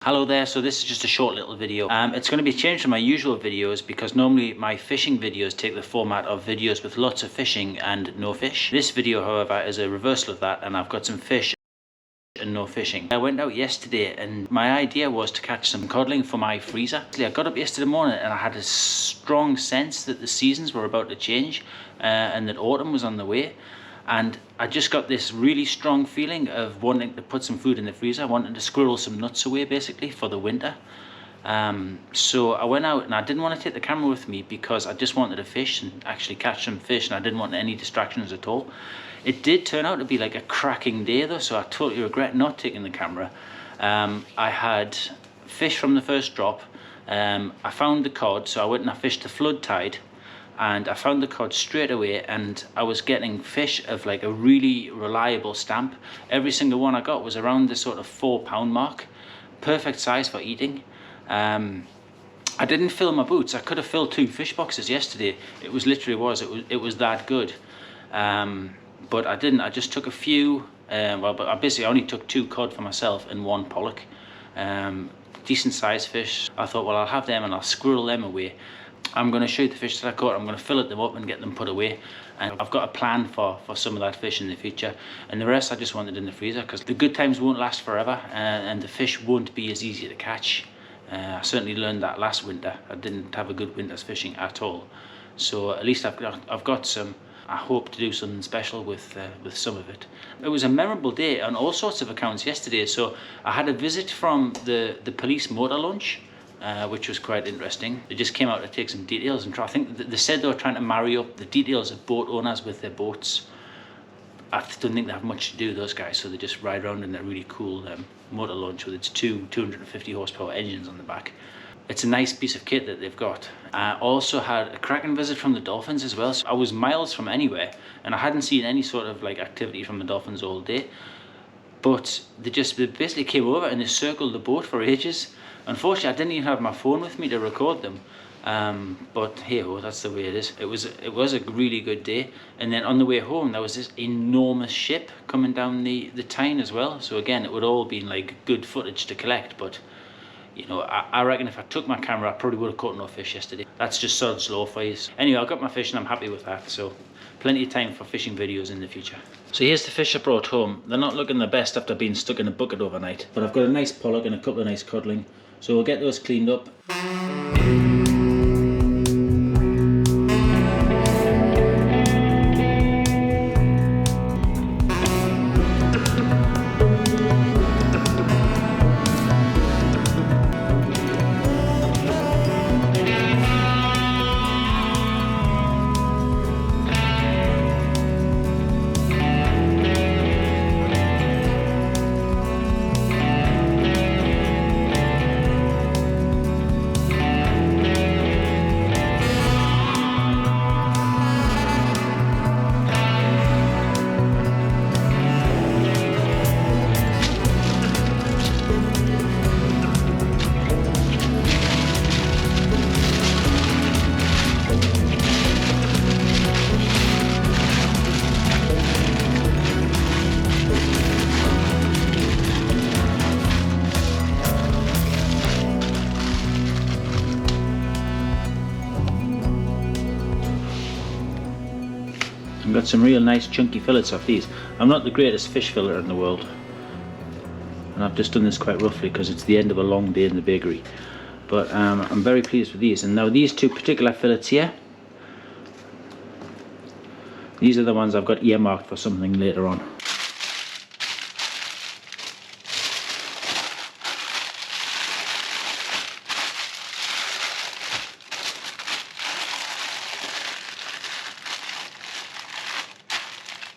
Hello there, so this is just a short little video. It's going to be changed from my usual videos because normally my fishing videos take the format of videos with lots of fishing and no fish. This video, however, is a reversal of that, and I've got some fish and no fishing. I went out yesterday and my idea was to catch some codling for my freezer. I got up yesterday morning and I had a strong sense that the seasons were about to change and that autumn was on the way. And I just got this really strong feeling of wanting to put some food in the freezer, wanting to squirrel some nuts away basically for the winter. So I went out and I didn't want to take the camera with me because I just wanted to fish and actually catch some fish, and I didn't want any distractions at all. It did turn out to be like a cracking day though, so I totally regret not taking the camera. I had fish from the first drop. I found the cod, so I went and I fished the flood tide. And I found the cod straight away, and I was getting fish of like a really reliable stamp. Every single one I got was around the sort of 4 pound mark. Perfect size for eating. I didn't fill my boots. I could have filled 2 fish boxes yesterday. It was that good. But I didn't. I just took a few. But I basically only took 2 cod for myself and 1 pollock. Decent sized fish. I thought, well, I'll have them and I'll squirrel them away. I'm going to show you the fish that I caught. I'm going to fillet them up and get them put away, and I've got a plan for some of that fish in the future, and the rest I just wanted in the freezer because the good times won't last forever, and the fish won't be as easy to catch. I certainly learned that last winter. I didn't have a good winter's fishing at all, so at least I've got some. I hope to do something special with some of it. It was a memorable day on all sorts of accounts yesterday. So I had a visit from the police motor launch, which was quite interesting. They just came out to take some details and I think they said they were trying to marry up the details of boat owners with their boats. I don't think they have much to do with those guys, so they just ride around in their really cool motor launch with its 250 horsepower engines on the back. It's a nice piece of kit that they've got. I also had a cracking visit from the dolphins as well. So I was miles from anywhere and I hadn't seen any sort of like activity from the dolphins all day. But they basically came over and they circled the boat for ages. Unfortunately, I didn't even have my phone with me to record them. But hey ho, that's the way it is. It was a really good day. And then on the way home, there was this enormous ship coming down the Tyne as well. So again, it would all been like good footage to collect. But you know, I reckon if I took my camera, I probably would have caught no fish yesterday. That's just sod's law for you. Anyway, I got my fish and I'm happy with that. So plenty of time for fishing videos in the future. So here's the fish I brought home. They're not looking the best after being stuck in a bucket overnight. But I've got a nice pollock and a couple of nice codling. So we'll get those cleaned up. I've got some real nice chunky fillets off these. I'm not the greatest fish filler in the world, and I've just done this quite roughly because it's the end of a long day in the bakery, but I'm very pleased with these. And now these 2 particular fillets here, these are the ones I've got earmarked for something later on.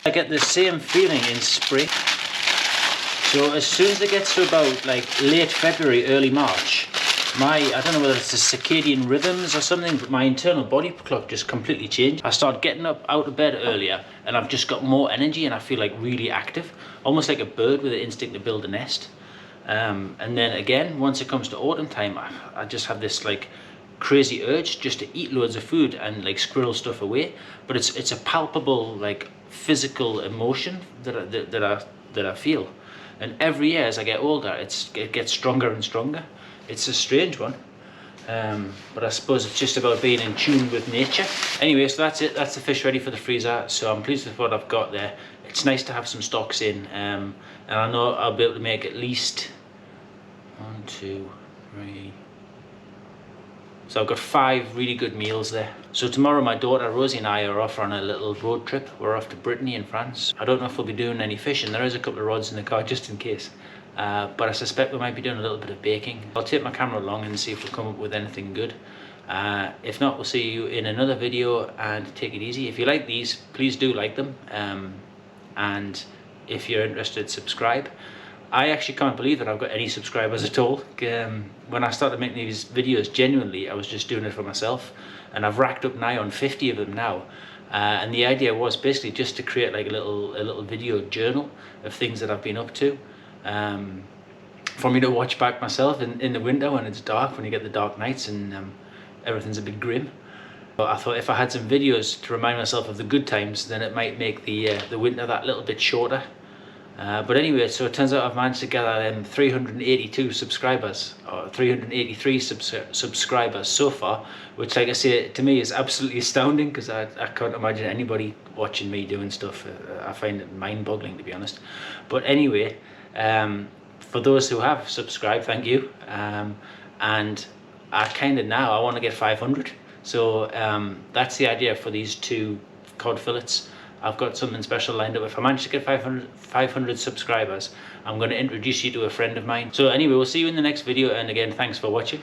I get the same feeling in spring. So as soon as it gets to about like late February, early March, I don't know whether it's the circadian rhythms or something, but my internal body clock just completely changed. I start getting up out of bed earlier and I've just got more energy and I feel like really active, almost like a bird with an instinct to build a nest. And then again, once it comes to autumn time, I just have this like crazy urge just to eat loads of food and like squirrel stuff away. But it's a palpable like physical emotion that I feel. and every year as I get older, it gets stronger and stronger. It's a strange one, but I suppose it's just about being in tune with nature. Anyway, so that's it. That's the fish ready for the freezer. So I'm pleased with what I've got there. It's nice to have some stocks in, and I know I'll be able to make at least 1, 2, 3. So I've got 5 really good meals there. So tomorrow my daughter Rosie and I are off on a little road trip. We're off to Brittany in France. I don't know if we'll be doing any fishing. There is a couple of rods in the car just in case. But I suspect we might be doing a little bit of baking. I'll take my camera along and see if we come up with anything good. If not, we'll see you in another video, and take it easy. If you like these, please do like them. And if you're interested, subscribe. I actually can't believe that I've got any subscribers at all. When I started making these videos, genuinely, I was just doing it for myself, and I've racked up nigh on 50 of them now. And the idea was basically just to create like a little video journal of things that I've been up to, for me to watch back myself in the winter when it's dark, when you get the dark nights and everything's a bit grim. But I thought if I had some videos to remind myself of the good times, then it might make the winter that little bit shorter. But anyway, so it turns out I've managed to gather 382 subscribers, or 383 subscribers so far, which, like I say, to me is absolutely astounding, because I can't imagine anybody watching me doing stuff. I find it mind-boggling, to be honest. But anyway, for those who have subscribed, thank you. And I want to get 500. So that's the idea for these 2 cod fillets. I've got something special lined up. If I manage to get 500 subscribers, I'm going to introduce you to a friend of mine. So anyway, we'll see you in the next video, and again, thanks for watching.